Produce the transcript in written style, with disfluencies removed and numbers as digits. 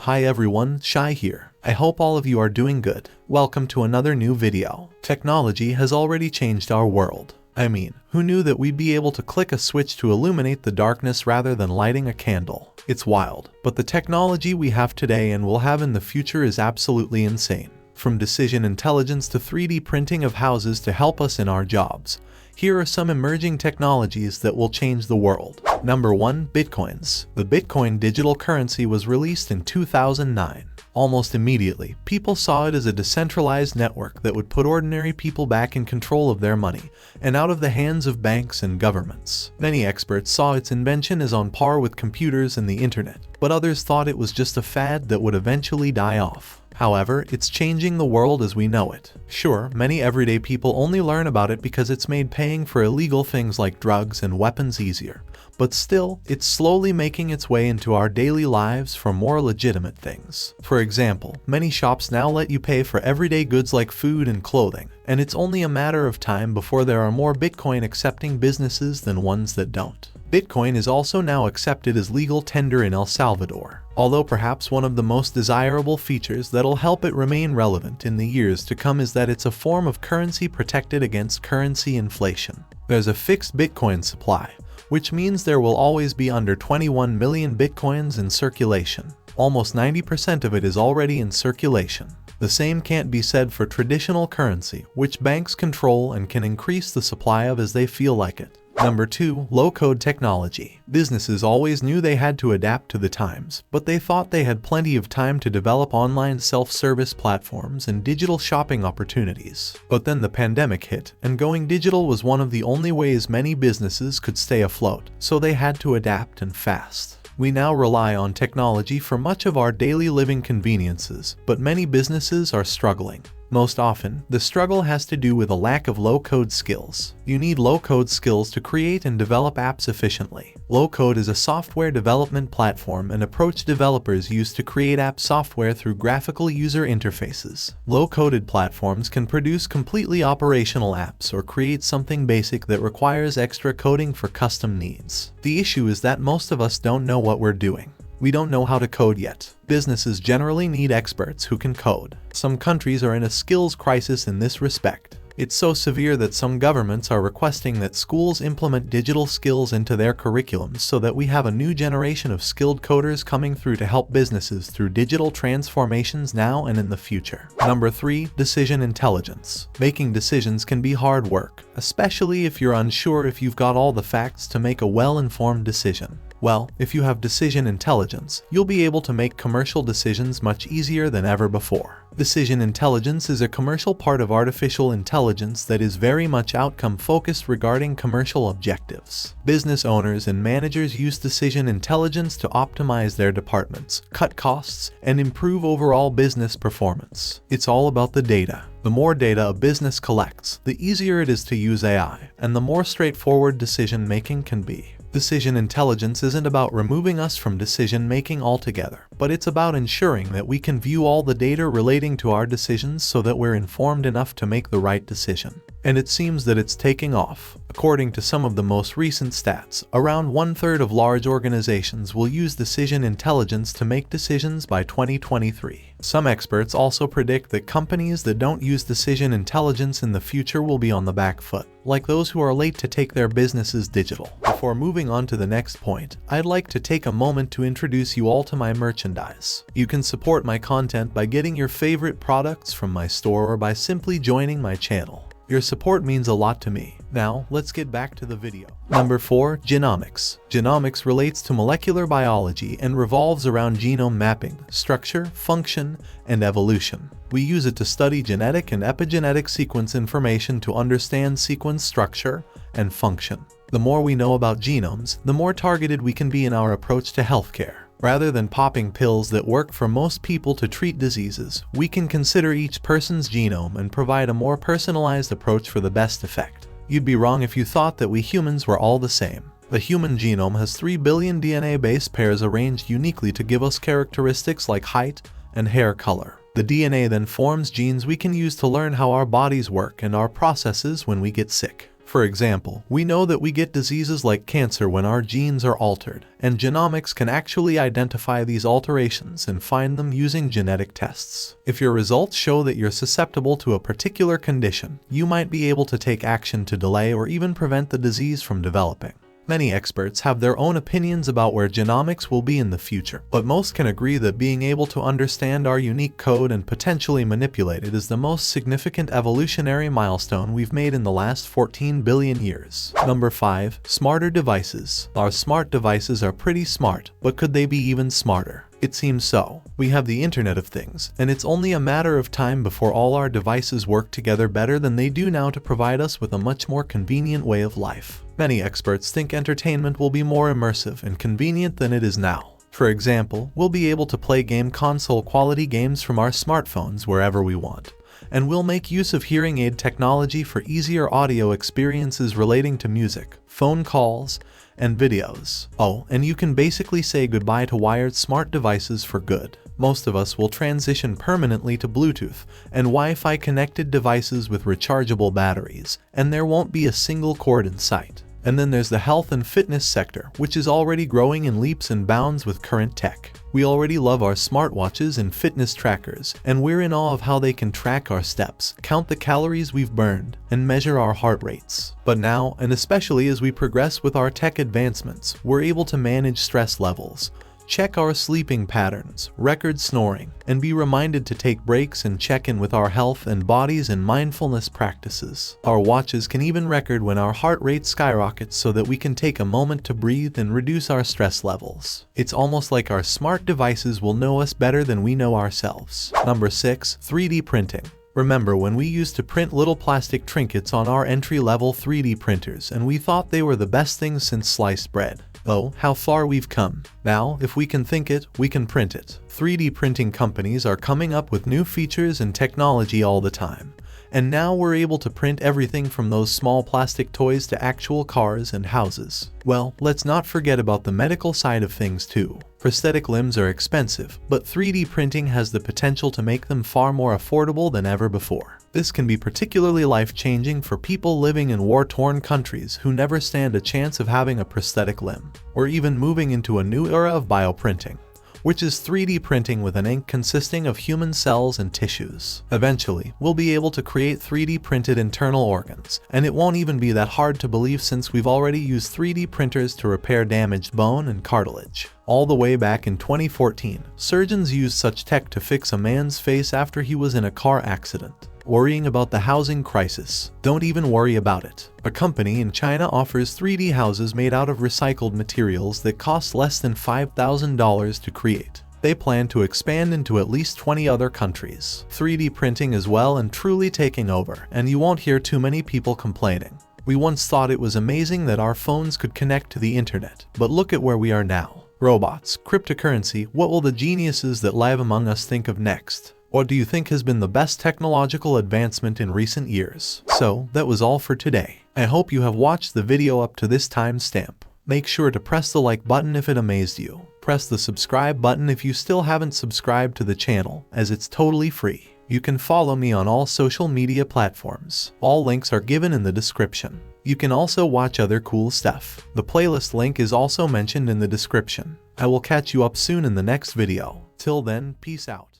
Hi everyone, Shai here. I hope all of you are doing good. Welcome to another new video. Technology has already changed our world. I mean, who knew that we'd be able to click a switch to illuminate the darkness rather than lighting a candle? It's wild. But the technology we have today and will have in the future is absolutely insane. From decision intelligence to 3D printing of houses to help us in our jobs. Here are some emerging technologies that will change the world. Number 1. Bitcoins. The Bitcoin digital currency was released in 2009. Almost immediately, people saw it as a decentralized network that would put ordinary people back in control of their money and out of the hands of banks and governments. Many experts saw its invention as on par with computers and the internet, but others thought it was just a fad that would eventually die off. However, it's changing the world as we know it. Sure, many everyday people only learn about it because it's made paying for illegal things like drugs and weapons easier. But still, it's slowly making its way into our daily lives for more legitimate things. For example, many shops now let you pay for everyday goods like food and clothing, and it's only a matter of time before there are more Bitcoin accepting businesses than ones that don't. Bitcoin is also now accepted as legal tender in El Salvador, although perhaps one of the most desirable features that'll help it remain relevant in the years to come is that it's a form of currency protected against currency inflation. There's a fixed Bitcoin supply, which means there will always be under 21 million Bitcoins in circulation. Almost 90% of it is already in circulation. The same can't be said for traditional currency, which banks control and can increase the supply of as they feel like it. Number 2. Low-code technology. Businesses always knew they had to adapt to the times, but they thought they had plenty of time to develop online self-service platforms and digital shopping opportunities. But then the pandemic hit, and going digital was one of the only ways many businesses could stay afloat, so they had to adapt and fast. We now rely on technology for much of our daily living conveniences, but many businesses are struggling. Most often, the struggle has to do with a lack of low-code skills. You need low-code skills to create and develop apps efficiently. Low-code is a software development platform and approach developers use to create app software through graphical user interfaces. Low-coded platforms can produce completely operational apps or create something basic that requires extra coding for custom needs. The issue is that most of us don't know what we're doing. We don't know how to code yet. Businesses generally need experts who can code. Some countries are in a skills crisis in this respect. It's so severe that some governments are requesting that schools implement digital skills into their curriculums so that we have a new generation of skilled coders coming through to help businesses through digital transformations now and in the future. Number 3. Decision intelligence. Making decisions can be hard work, especially if you're unsure if you've got all the facts to make a well-informed decision. Well, if you have decision intelligence, you'll be able to make commercial decisions much easier than ever before. Decision intelligence is a commercial part of artificial intelligence that is very much outcome-focused regarding commercial objectives. Business owners and managers use decision intelligence to optimize their departments, cut costs, and improve overall business performance. It's all about the data. The more data a business collects, the easier it is to use AI, and the more straightforward decision-making can be. Decision intelligence isn't about removing us from decision-making altogether, but it's about ensuring that we can view all the data relating to our decisions so that we're informed enough to make the right decision. And it seems that it's taking off. According to some of the most recent stats, around 1/3 of large organizations will use decision intelligence to make decisions by 2023. Some experts also predict that companies that don't use decision intelligence in the future will be on the back foot, like those who are late to take their businesses digital. Before moving on to the next point, I'd like to take a moment to introduce you all to my merchandise. You can support my content by getting your favorite products from my store or by simply joining my channel. Your support means a lot to me. Now, let's get back to the video. Number 4. Genomics. Genomics relates to molecular biology and revolves around genome mapping, structure, function, and evolution. We use it to study genetic and epigenetic sequence information to understand sequence structure and function. The more we know about genomes, the more targeted we can be in our approach to healthcare. Rather than popping pills that work for most people to treat diseases, we can consider each person's genome and provide a more personalized approach for the best effect. You'd be wrong if you thought that we humans were all the same. The human genome has 3 billion DNA base pairs arranged uniquely to give us characteristics like height and hair color. The DNA then forms genes we can use to learn how our bodies work and our processes when we get sick. For example, we know that we get diseases like cancer when our genes are altered, and genomics can actually identify these alterations and find them using genetic tests. If your results show that you're susceptible to a particular condition, you might be able to take action to delay or even prevent the disease from developing. Many experts have their own opinions about where genomics will be in the future, but most can agree that being able to understand our unique code and potentially manipulate it is the most significant evolutionary milestone we've made in the last 14 billion years. Number 5. Smarter devices. Our smart devices are pretty smart, but could they be even smarter? It seems so. We have the Internet of Things, and it's only a matter of time before all our devices work together better than they do now to provide us with a much more convenient way of life. Many experts think entertainment will be more immersive and convenient than it is now. For example, we'll be able to play game console quality games from our smartphones wherever we want. And we'll make use of hearing aid technology for easier audio experiences relating to music, phone calls, and videos. Oh, and you can basically say goodbye to wired smart devices for good. Most of us will transition permanently to Bluetooth and Wi-Fi connected devices with rechargeable batteries, and there won't be a single cord in sight. And then there's the health and fitness sector, which is already growing in leaps and bounds with current tech. We already love our smartwatches and fitness trackers, and we're in awe of how they can track our steps, count the calories we've burned, and measure our heart rates. But now, and especially as we progress with our tech advancements, we're able to manage stress levels, check our sleeping patterns, record snoring, and be reminded to take breaks and check in with our health and bodies and mindfulness practices. Our watches can even record when our heart rate skyrockets so that we can take a moment to breathe and reduce our stress levels. It's almost like our smart devices will know us better than we know ourselves. Number 6. 3D printing. Remember when we used to print little plastic trinkets on our entry-level 3D printers and we thought they were the best things since sliced bread? Oh, how far we've come. Now, if we can think it, we can print it. 3D printing companies are coming up with new features and technology all the time. And now we're able to print everything from those small plastic toys to actual cars and houses. Well, let's not forget about the medical side of things too. Prosthetic limbs are expensive, but 3D printing has the potential to make them far more affordable than ever before. This can be particularly life-changing for people living in war-torn countries who never stand a chance of having a prosthetic limb, or even moving into a new era of bioprinting, which is 3D printing with an ink consisting of human cells and tissues. Eventually, we'll be able to create 3D printed internal organs, and it won't even be that hard to believe since we've already used 3D printers to repair damaged bone and cartilage. All the way back in 2014, surgeons used such tech to fix a man's face after he was in a car accident. Worrying about the housing crisis? Don't even worry about it. A company in China offers 3D houses made out of recycled materials that cost less than $5,000 to create. They plan to expand into at least 20 other countries. 3D printing is well and truly taking over, and you won't hear too many people complaining. We once thought it was amazing that our phones could connect to the internet, but look at where we are now. Robots, cryptocurrency, what will the geniuses that live among us think of next? What do you think has been the best technological advancement in recent years? So, that was all for today. I hope you have watched the video up to this timestamp. Make sure to press the like button if it amazed you. Press the subscribe button if you still haven't subscribed to the channel, as it's totally free. You can follow me on all social media platforms. All links are given in the description. You can also watch other cool stuff. The playlist link is also mentioned in the description. I will catch you up soon in the next video. Till then, peace out.